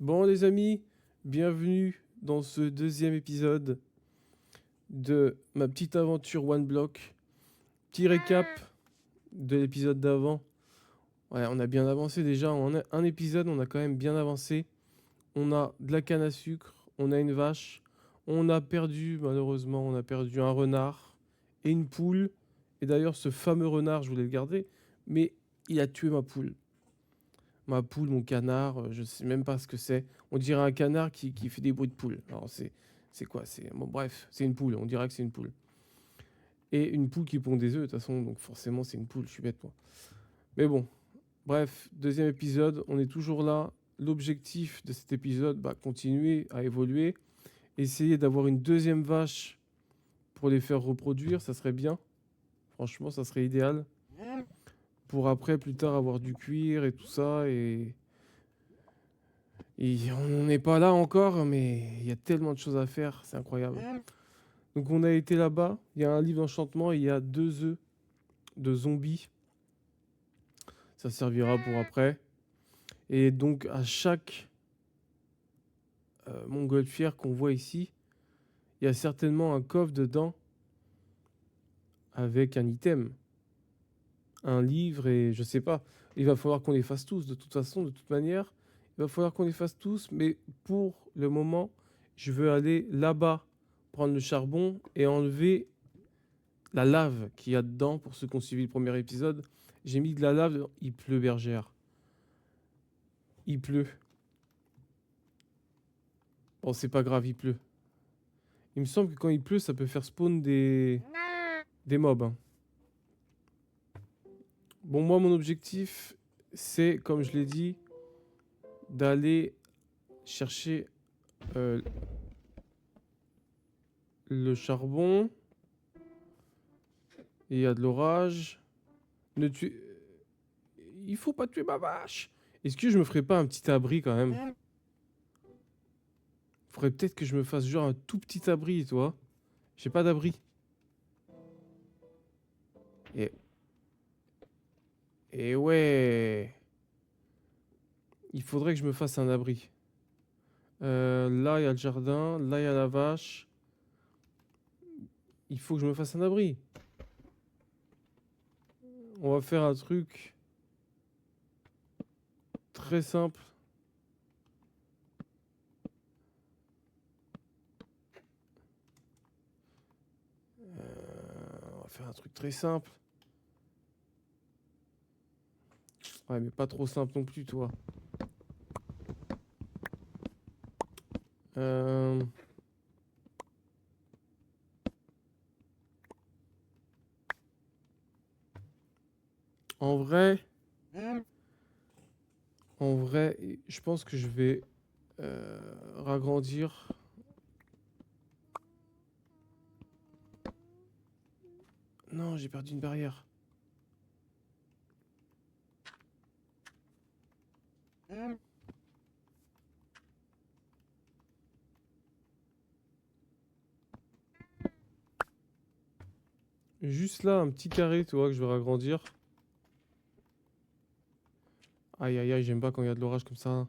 Bon les amis, bienvenue dans ce deuxième épisode de ma petite aventure One Block. Petit récap de l'épisode d'avant. Ouais, on a bien avancé déjà. En un épisode, on a quand même bien avancé. On a de la canne à sucre, on a une vache. On a perdu, malheureusement, on a perdu un renard et une poule. Et d'ailleurs, ce fameux renard, je voulais le garder, mais il a tué ma poule. Ma poule, mon canard, je sais même pas ce que c'est. On dirait un canard qui fait des bruits de poule. Alors c'est quoi? C'est bon, bref, c'est une poule. On dirait que c'est une poule. Et une poule qui pond des œufs de toute façon, donc forcément c'est une poule. Je suis bête moi. Mais bon, bref, deuxième épisode, on est toujours là. L'objectif de cet épisode, bah, continuer à évoluer, essayer d'avoir une deuxième vache pour les faire reproduire, ça serait bien. Franchement, ça serait idéal. Pour après, plus tard, avoir du cuir et tout ça et on n'est pas là encore, mais il y a tellement de choses à faire, c'est incroyable. Donc on a été là-bas, il y a un livre d'enchantement et il y a 2 œufs de zombies. Ça servira pour après. Et donc à chaque montgolfière qu'on voit ici, il y a certainement un coffre dedans avec un item, un livre et je sais pas. Il va falloir qu'on les fasse tous de toute façon, de toute manière. Il va falloir qu'on les fasse tous, mais pour le moment, je veux aller là-bas prendre le charbon et enlever la lave qu'il y a dedans. Pour ceux qui ont suivi le premier épisode, j'ai mis de la lave. Il pleut, bergère. Il pleut. Bon, c'est pas grave, il pleut. Il me semble que quand il pleut, ça peut faire spawn des mobs, hein. Bon, moi, mon objectif, c'est, comme je l'ai dit, d'aller chercher euh, le charbon. Il y a de l'orage. Ne tue... Il faut pas tuer ma vache. Est-ce que je me ferais pas un petit abri quand même? Faudrait peut-être que je me fasse genre un tout petit abri, toi. J'ai pas d'abri. Et... Et ouais. Il faudrait que je me fasse un abri. Là, il y a le jardin. Là, il y a la vache. Il faut que je me fasse un abri. On va faire un truc très simple. On va faire un truc très simple. Ouais, mais pas trop simple non plus, toi. Euh, En vrai, je pense que je vais ragrandir. Non, j'ai perdu une barrière. Juste là, un petit carré, tu vois, que je vais ragrandir. Aïe, aïe, aïe, j'aime pas quand il y a de l'orage comme ça.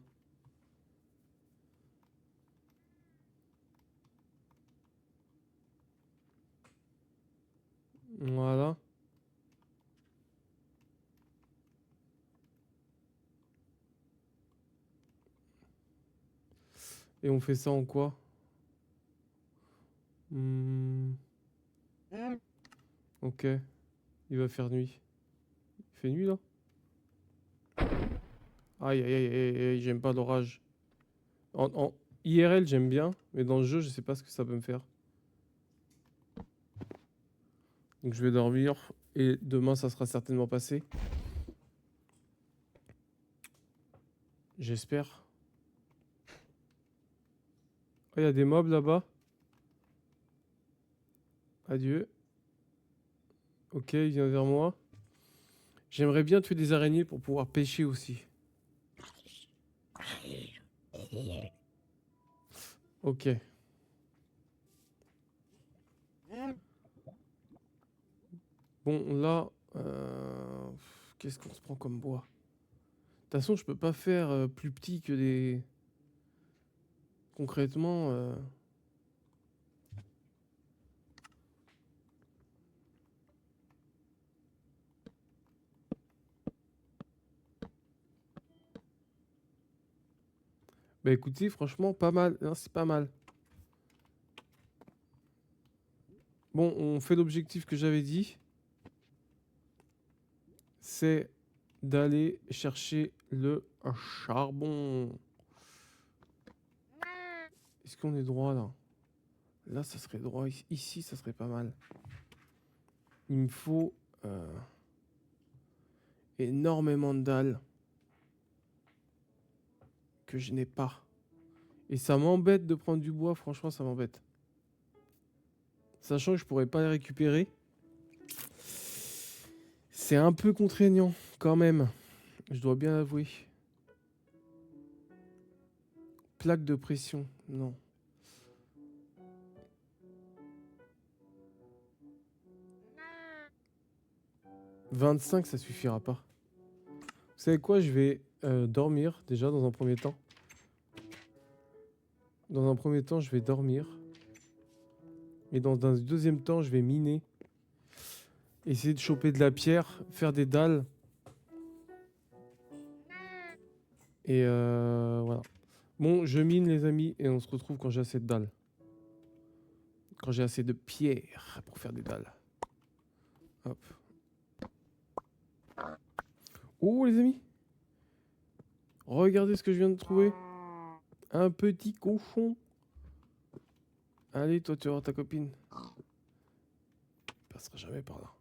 Voilà. Et on fait ça en quoi? Hmm, ok, il va faire nuit. Il fait nuit là? Aïe, aïe, aïe, aïe, aïe, j'aime pas l'orage. En IRL, j'aime bien, mais dans le jeu, je sais pas ce que ça peut me faire. Donc je vais dormir et demain, ça sera certainement passé. J'espère. Oh, il y a des mobs là-bas. Adieu. Ok, il vient vers moi. J'aimerais bien tuer des araignées pour pouvoir pêcher aussi. Ok. Bon, là, qu'est-ce qu'on se prend comme bois? De toute façon, je peux pas faire plus petit que des... concrètement... Bah écoutez, franchement, pas mal. Non, c'est pas mal. Bon, on fait l'objectif que j'avais dit. C'est d'aller chercher le charbon. Est-ce qu'on est droit là? Là, ça serait droit. Ici, ça serait pas mal. Il me faut énormément de dalles que je n'ai pas. Et ça m'embête de prendre du bois, franchement, ça m'embête. Sachant que je pourrais pas les récupérer. C'est un peu contraignant, quand même. Je dois bien l'avouer. Plaque de pression, non. « 25, ça suffira pas. » Vous savez quoi? Je vais dormir, déjà, dans un premier temps. Dans un premier temps, je vais dormir. Et dans un deuxième temps, je vais miner. Essayer de choper de la pierre, faire des dalles. Et voilà. Bon, je mine les amis et on se retrouve quand j'ai assez de dalles. Quand j'ai assez de pierre pour faire des dalles. Hop. Oh les amis. Regardez ce que je viens de trouver. Un petit cochon. Allez, toi tu vas voir ta copine. Il passera jamais par là.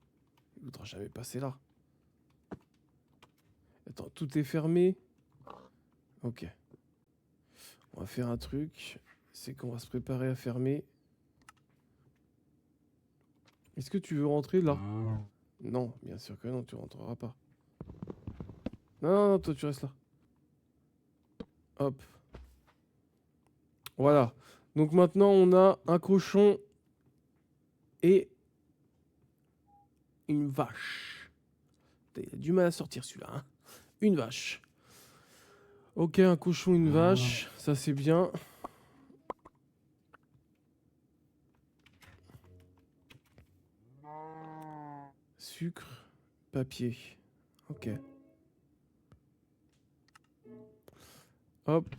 Il voudra jamais passer là. Attends, tout est fermé. Ok. On va faire un truc. C'est qu'on va se préparer à fermer. Est-ce que tu veux rentrer là? Non, bien sûr que non, tu rentreras pas. Non, non, non, toi tu restes là. Hop. Voilà. Donc maintenant on a un cochon et une vache. Il a du mal à sortir celui-là. Hein. Une vache. Ok, un cochon, une vache. Ça c'est bien. Sucre, papier. Ok. Hop.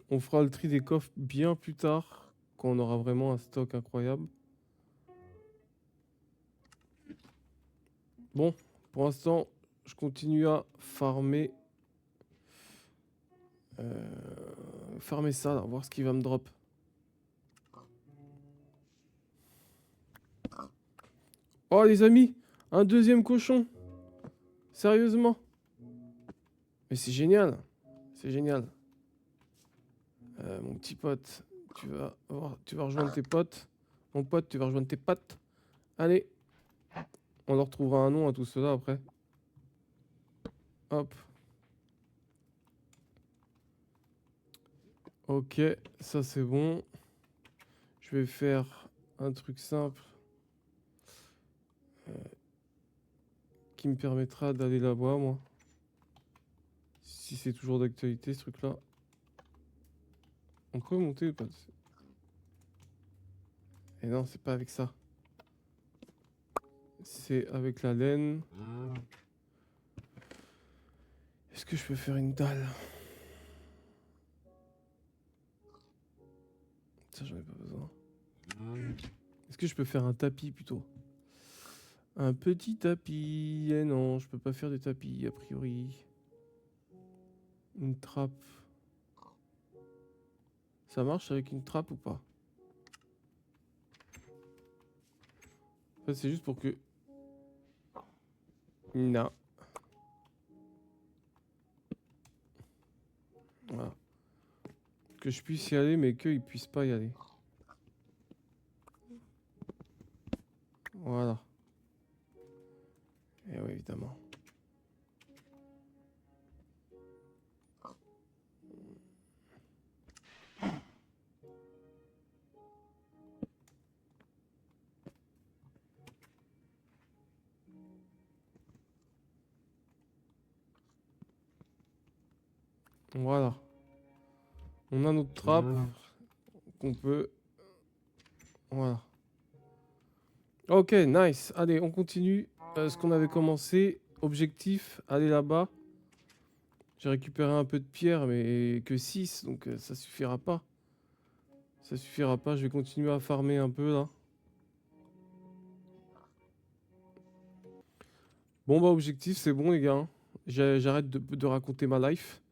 On fera le tri des coffres bien plus tard. Quand on aura vraiment un stock incroyable. Bon, pour l'instant, je continue à farmer. Farmer ça, là, voir ce qui va me drop. Oh les amis, un deuxième cochon. Sérieusement. Mais c'est génial. C'est génial. Mon petit pote, tu vas rejoindre tes potes. Mon pote, tu vas rejoindre tes potes. Allez. On leur trouvera un nom à tout cela après. Hop. Ok, ça c'est bon. Je vais faire un truc simple. Qui me permettra d'aller là-bas, moi. Si c'est toujours d'actualité, ce truc-là. On peut monter ou pas? Et non, c'est pas avec ça. C'est avec la laine. Est-ce que je peux faire une dalle? Ça, j'en ai pas besoin. Est-ce que je peux faire un tapis plutôt? Un petit tapis. Eh non, je peux pas faire des tapis a priori. Une trappe. Ça marche avec une trappe ou pas? En fait, c'est juste pour que... Non. Voilà. Que je puisse y aller, mais qu'ils puissent pas y aller. Voilà. Et oui, évidemment. Voilà. On a notre trappe. qu'on peut... Voilà. Ok, nice. Allez, on continue ce qu'on avait commencé. Objectif, aller là-bas. J'ai récupéré un peu de pierre, mais que 6, donc ça suffira pas. Ça suffira pas, je vais continuer à farmer un peu là. Bon bah objectif, c'est bon les gars, hein. J'arrête de raconter ma life.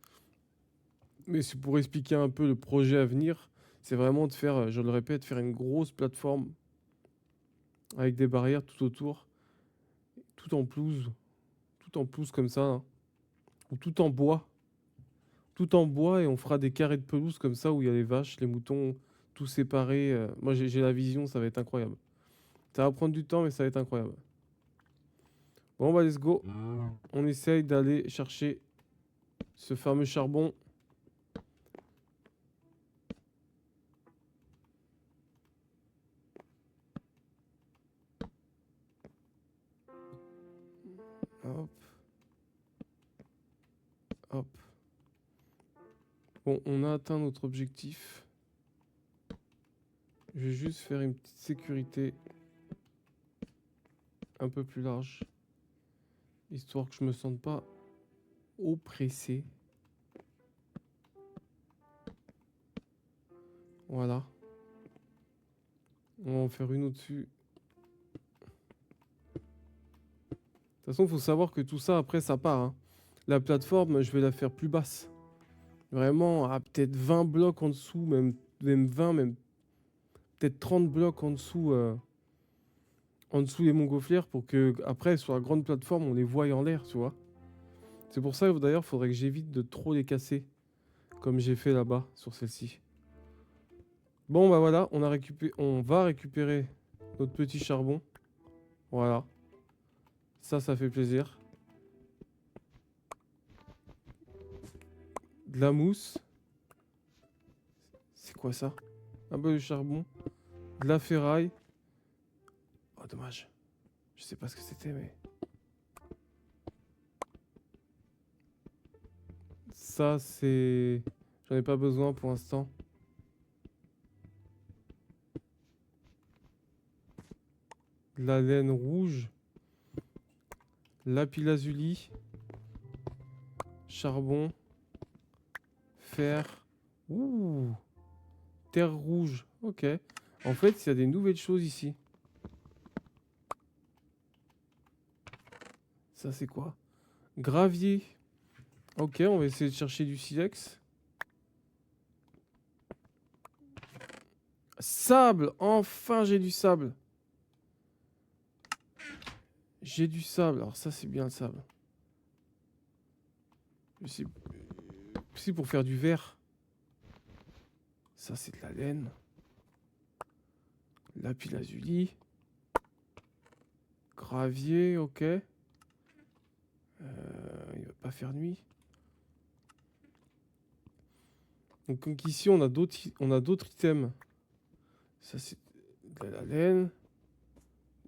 Mais c'est pour expliquer un peu le projet à venir. C'est vraiment de faire, je le répète, faire une grosse plateforme avec des barrières tout autour. Tout en pelouse. Tout en pelouse comme ça, hein. Ou tout en bois. Tout en bois et on fera des carrés de pelouse comme ça où il y a les vaches, les moutons, tout séparés. Moi j'ai la vision, ça va être incroyable. Ça va prendre du temps mais ça va être incroyable. Bon bah let's go. On essaye d'aller chercher ce fameux charbon. Hop. Hop. Bon, on a atteint notre objectif. Je vais juste faire une petite sécurité un peu plus large. Histoire que je me sente pas oppressé. Voilà. On va en faire une au-dessus. De toute façon, il faut savoir que tout ça, après, ça part, hein. La plateforme, je vais la faire plus basse. Vraiment, à peut-être 20 blocs en dessous, même 20, même peut-être 30 blocs en dessous des montgolfières pour que, après, sur la grande plateforme, on les voie en l'air, tu vois. C'est pour ça, d'ailleurs, il faudrait que j'évite de trop les casser, comme j'ai fait là-bas, sur celle-ci. Bon, bah voilà, on va récupérer notre petit charbon. Voilà. Ça fait plaisir. De la mousse. C'est quoi ça? Un peu de charbon. De la ferraille. Oh, dommage. Je sais pas ce que c'était, mais... Ça, c'est... J'en ai pas besoin pour l'instant. De la laine rouge. Lapis lazuli. Charbon. Fer. Ouh. Terre rouge. Ok. En fait, il y a des nouvelles choses ici. Ça, c'est quoi? Gravier. Ok, on va essayer de chercher du silex. Sable. Enfin, j'ai du sable. J'ai du sable. Alors ça, c'est bien le sable. C'est pour faire du verre. Ça, c'est de la laine. Lapis lazuli. Gravier, ok. Il va pas faire nuit. Donc ici, on a d'autres items. Ça, c'est de la laine.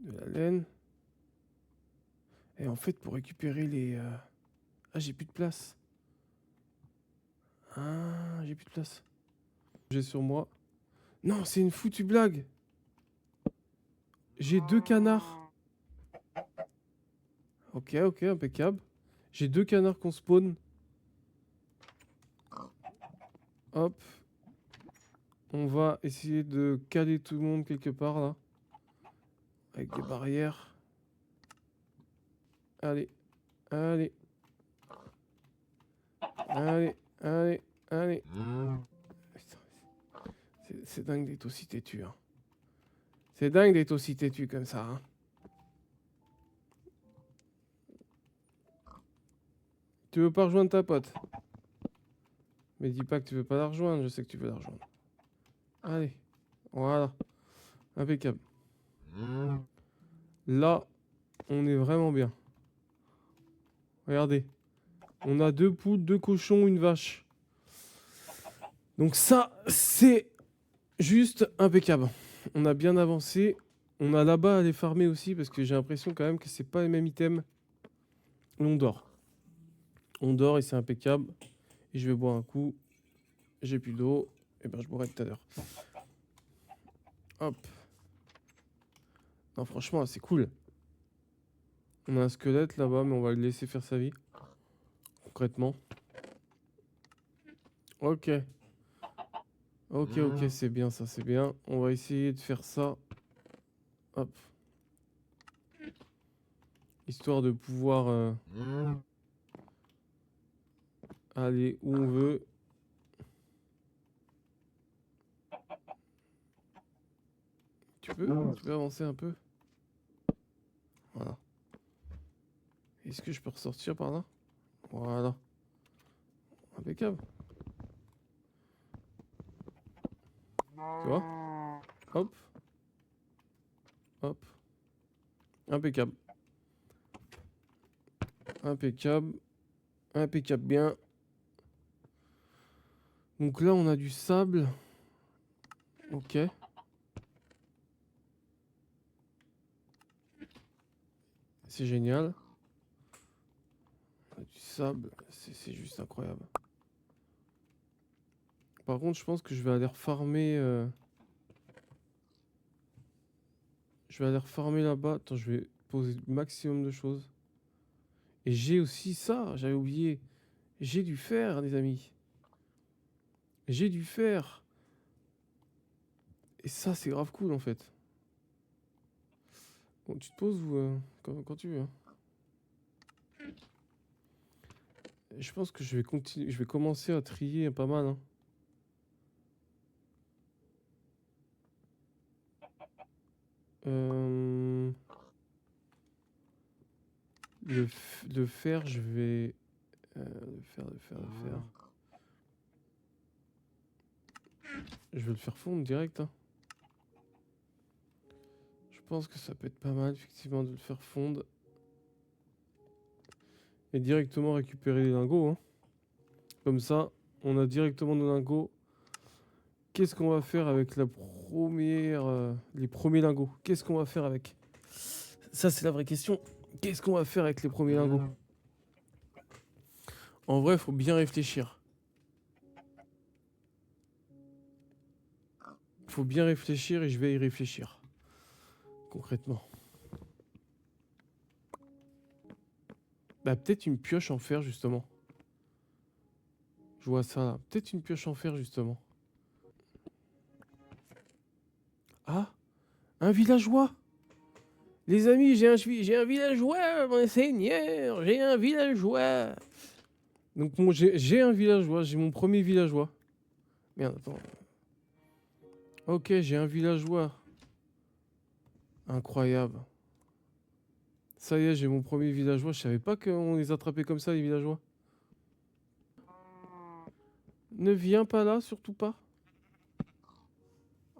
De la laine. Et en fait, pour récupérer les... Ah, j'ai plus de place. Ah, j'ai plus de place. J'ai sur moi. Non, c'est une foutue blague. J'ai 2 canards. Ok, ok, impeccable. J'ai 2 canards qu'on spawn. Hop. On va essayer de caler tout le monde quelque part là. Avec des barrières. Allez. Allez. Allez. Allez. Allez. C'est dingue d'être aussi têtu, hein. C'est dingue d'être aussi têtu comme ça, hein. Tu veux pas rejoindre ta pote? Mais dis pas que tu veux pas la rejoindre, je sais que tu veux la rejoindre. Allez, voilà. Impeccable. Là, on est vraiment bien. Regardez. On a 2 poules, 2 cochons, une vache. Donc ça, c'est juste impeccable. On a bien avancé. On a là-bas à aller farmer aussi parce que j'ai l'impression quand même que c'est pas les mêmes items. On dort. On dort et c'est impeccable. Et je vais boire un coup. J'ai plus d'eau. Et ben je boirai tout à l'heure. Hop. Non, franchement, c'est cool. On a un squelette là-bas, mais on va le laisser faire sa vie. Concrètement. Ok. Ok, ok, c'est bien ça, c'est bien. On va essayer de faire ça. Hop. Histoire de pouvoir aller où on veut. Tu peux avancer un peu? Voilà. Est-ce que je peux ressortir par là? Voilà. Impeccable. Tu vois? Hop. Hop. Impeccable. Impeccable. Impeccable bien. Donc là, on a du sable. Ok. C'est génial. On a du sable. C'est juste incroyable. Par contre, je pense que je vais aller refarmer... Je vais aller refarmer là-bas. Attends, je vais poser le maximum de choses. Et j'ai aussi ça, j'avais oublié. J'ai du fer, les amis. J'ai du fer. Et ça, c'est grave cool, en fait. Bon, tu te poses ou quand tu veux. Hein. Je pense que je vais continuer. Je vais commencer à trier pas mal. Hein. Euh, le fer, je vais... le fer. Je vais le faire fondre direct. Hein. Je pense que ça peut être pas mal, effectivement, de le faire fondre. Et directement récupérer les lingots. Hein. Comme ça, on a directement nos lingots. Qu'est-ce qu'on va faire avec la première, les premiers lingots? Qu'est-ce qu'on va faire avec? Ça, c'est la vraie question. Qu'est-ce qu'on va faire avec les premiers lingots? En vrai, il faut bien réfléchir. Il faut bien réfléchir et je vais y réfléchir. Concrètement. Bah, peut-être une pioche en fer, justement. Je vois ça là. Peut-être une pioche en fer, justement. Ah, un villageois! Les amis, j'ai un villageois, mon seigneur! J'ai un villageois! Donc, bon, j'ai un villageois, j'ai mon premier villageois. Merde, attends. Ok, j'ai un villageois. Incroyable. Ça y est, j'ai mon premier villageois. Je savais pas qu'on les attrapait comme ça, les villageois. Ne viens pas là, surtout pas.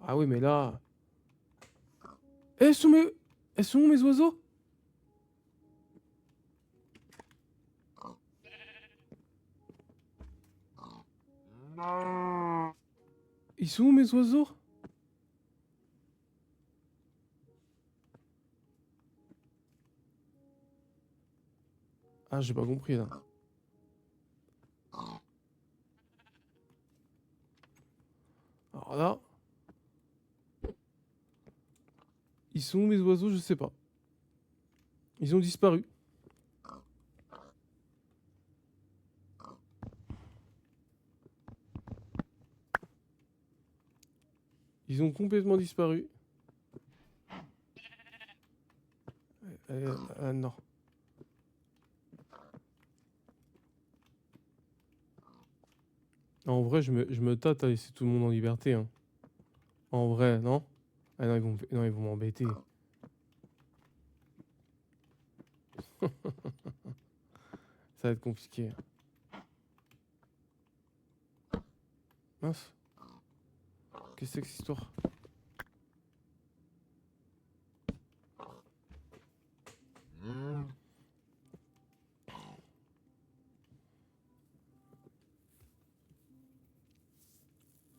Ah oui, mais là... Eh, elles sont où mes oiseaux? Ils sont où mes oiseaux? Ah, j'ai pas compris là. Alors là... Ils sont où mes oiseaux? Je sais pas. Ils ont disparu. Ils ont complètement disparu. Non. En vrai, je me tâte à laisser tout le monde en liberté. Hein. En vrai, non? Ah non, ils vont m'embêter. Ça va être compliqué. Mince. Qu'est-ce que c'est que cette histoire?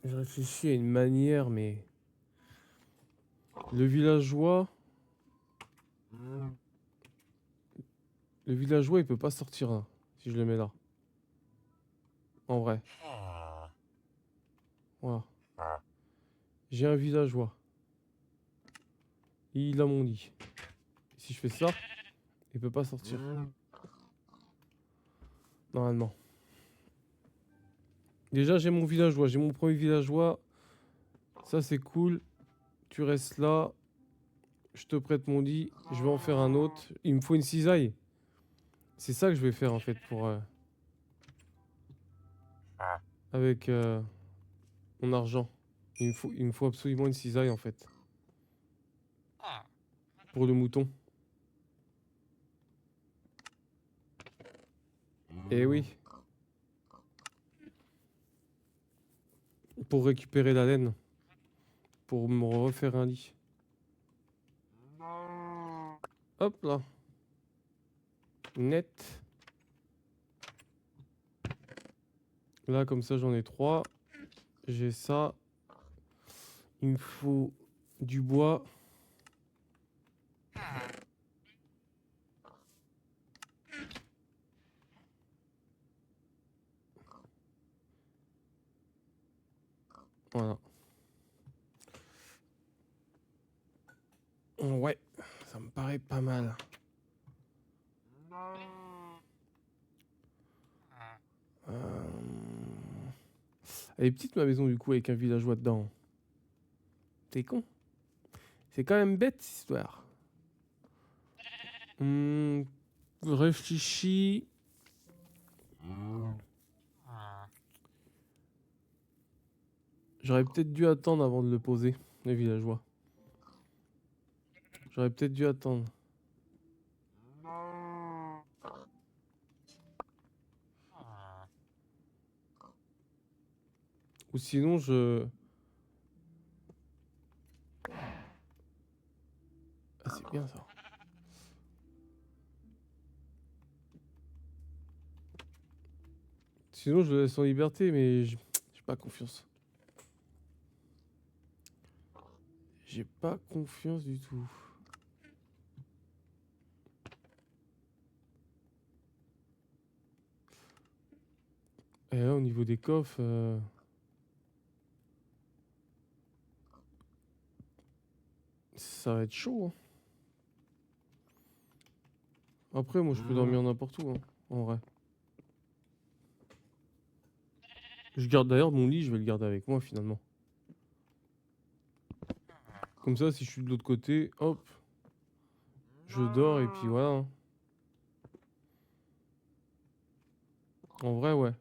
Je réfléchis à une manière, mais... Le villageois... Le villageois, il peut pas sortir là, si je le mets là. En vrai. Voilà. J'ai un villageois. Il a mon lit. Si je fais ça, il peut pas sortir. Normalement. Déjà, j'ai mon villageois. J'ai mon premier villageois. Ça, c'est cool. Tu restes là. Je te prête mon lit. Je vais en faire un autre. Il me faut une cisaille. C'est ça que je vais faire, en fait, pour... avec mon argent. Il me faut absolument une cisaille, en fait. Pour le mouton. Eh oui. Pour récupérer la laine. Pour me refaire un lit. Hop là. Net. Là, comme ça, j'en ai 3. J'ai ça. Il me faut du bois. Voilà. Ouais, ça me paraît pas mal. Elle est petite ma maison du coup avec un villageois dedans. T'es con. C'est quand même bête cette histoire. Réfléchis. J'aurais peut-être dû attendre avant de le poser, le villageois. J'aurais peut-être dû attendre. Ou sinon je... Ah c'est bien ça. Sinon je le laisse en liberté mais j'ai pas confiance. J'ai pas confiance du tout. Et là au niveau des coffres... ça va être chaud. Hein. Après moi je peux dormir n'importe où. Hein, en vrai. Je garde d'ailleurs mon lit, je vais le garder avec moi finalement. Comme ça, si je suis de l'autre côté, hop, je dors et puis voilà. Hein. En vrai, ouais.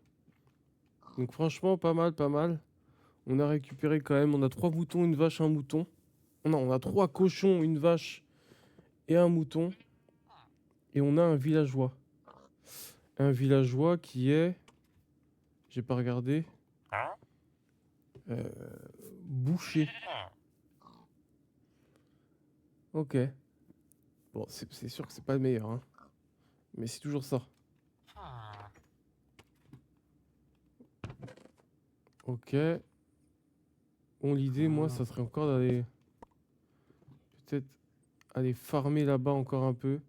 Donc franchement, pas mal, pas mal. On a récupéré quand même, on a 3 moutons, une vache, un mouton. Non, on a 3 cochons, une vache et un mouton. Et on a un villageois. Un villageois qui est... J'ai pas regardé. Euh, boucher. Ok. Bon, c'est sûr que c'est pas le meilleur. Hein. Mais c'est toujours ça. Ok. Bon, l'idée, moi, ça serait encore d'aller... Peut-être aller farmer là-bas encore un peu.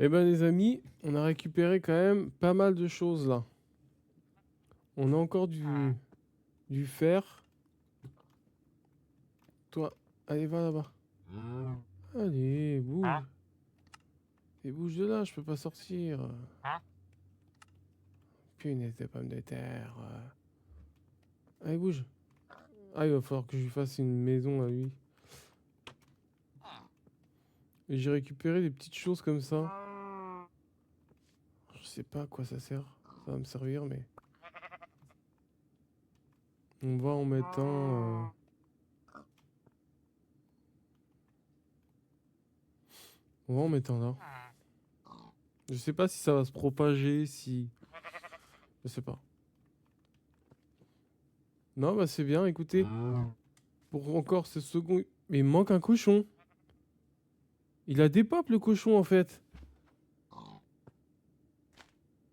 Eh ben les amis, on a récupéré quand même pas mal de choses là. On a encore du fer. Toi, allez va là-bas. Allez, bouge. Et bouge de là, je peux pas sortir. Punaise de pommes de terre. Allez, bouge. Ah, il va falloir que je lui fasse une maison à lui. Et j'ai récupéré des petites choses comme ça. Je sais pas à quoi ça sert. Ça va me servir, mais... On va en mettre un... On va en mettre un là. Je sais pas si ça va se propager, si... Je sais pas. Non, bah c'est bien, écoutez. Pour encore ce second... Mais il manque un cochon. Il a des pop, le cochon, en fait.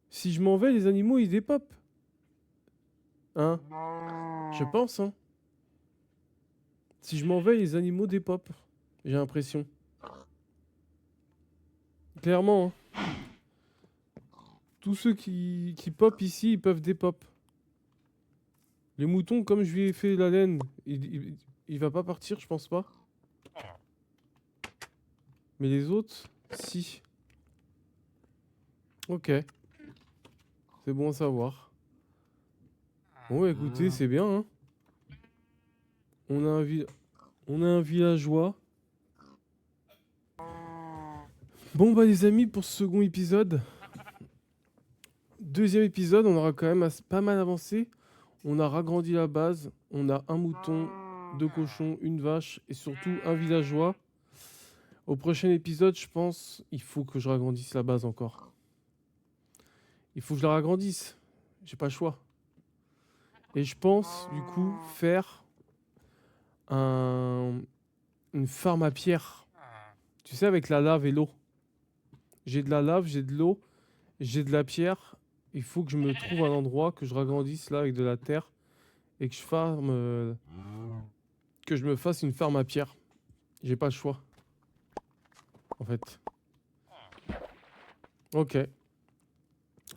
Si je m'en vais, les animaux, ils dépopent. Hein? Je pense, hein. Si je m'en vais, les animaux dépopent. J'ai l'impression. Clairement, hein. Tous ceux qui pop ici, ils peuvent dépop. Les moutons, comme je lui ai fait la laine, il va pas partir, je pense pas. Mais les autres, si. Ok, c'est bon à savoir. Bon, bah, écoutez, c'est bien, hein. On a on a un villageois. Bon, bah, les amis, pour ce second épisode. Deuxième épisode, on aura quand même pas mal avancé. On a ragrandi la base. On a un mouton, deux cochons, une vache et surtout un villageois. Au prochain épisode, je pense, il faut que je ragrandisse la base encore. Il faut que je la ragrandisse. J'ai pas le choix. Et je pense, du coup, faire une farm à pierre. Tu sais, avec la lave et l'eau. J'ai de la lave, j'ai de l'eau, j'ai de la pierre. Il faut que je me trouve un endroit, que je ragrandisse là avec de la terre. Et que je farme... que je me fasse une farm à pierre. J'ai pas le choix. En fait. Ok.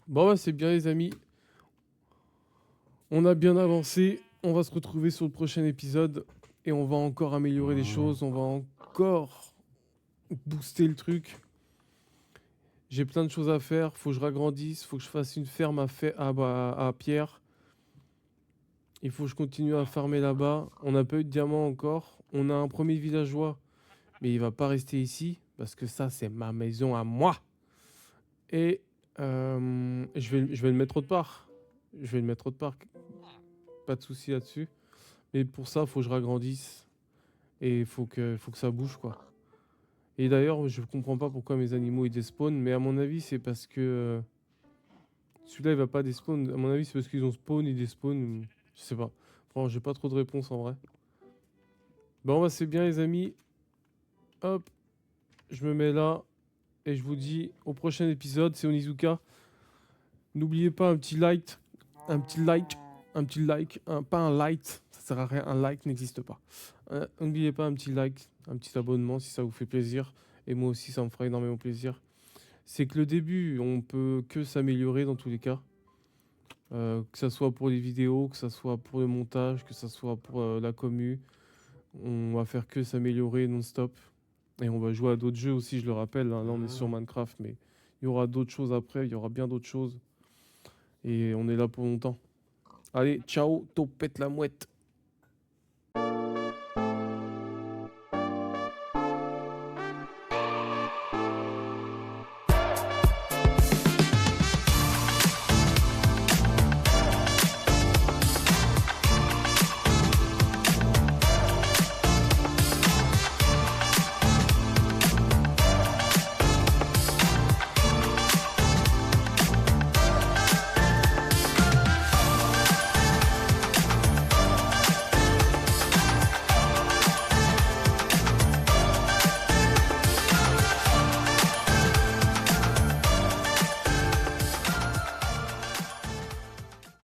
Bon, bah, c'est bien, les amis. On a bien avancé. On va se retrouver sur le prochain épisode. Et on va encore améliorer les choses. On va encore booster le truc. J'ai plein de choses à faire. Faut que je ragrandisse. Faut que je fasse une ferme à pierre. Il faut que je continue à farmer là-bas. On n'a pas eu de diamants encore. On a un premier villageois. Mais il va pas rester ici. Parce que ça, c'est ma maison à moi. Et je vais le mettre autre part. Je vais le mettre autre part. Pas de souci là-dessus. Mais pour ça, faut que je ragrandisse. Et faut que ça bouge, quoi. Et d'ailleurs, je comprends pas pourquoi mes animaux ils despawnent. Mais à mon avis, c'est parce que celui-là il va pas despawn. À mon avis, c'est parce qu'ils ont spawn, ils despawn. Je sais pas. Franchement, j'ai pas trop de réponses en vrai. Bon, bah c'est bien, les amis. Hop, je me mets là. Et je vous dis au prochain épisode. C'est Onizuka. N'oubliez pas un petit like. Un petit like. Un petit like. Pas un like. Ça sert à rien. Un like n'existe pas. N'oubliez pas un petit like. Un petit abonnement si ça vous fait plaisir. Et moi aussi, ça me fera énormément plaisir. C'est que le début, on peut que s'améliorer dans tous les cas. Que ça soit pour les vidéos, que ça soit pour le montage, que ça soit pour la commu. On va faire que s'améliorer non-stop. Et on va jouer à d'autres jeux aussi, je le rappelle, hein. Là, on est sur Minecraft, mais il y aura d'autres choses après. Il y aura bien d'autres choses. Et on est là pour longtemps. Allez, ciao, topette la mouette.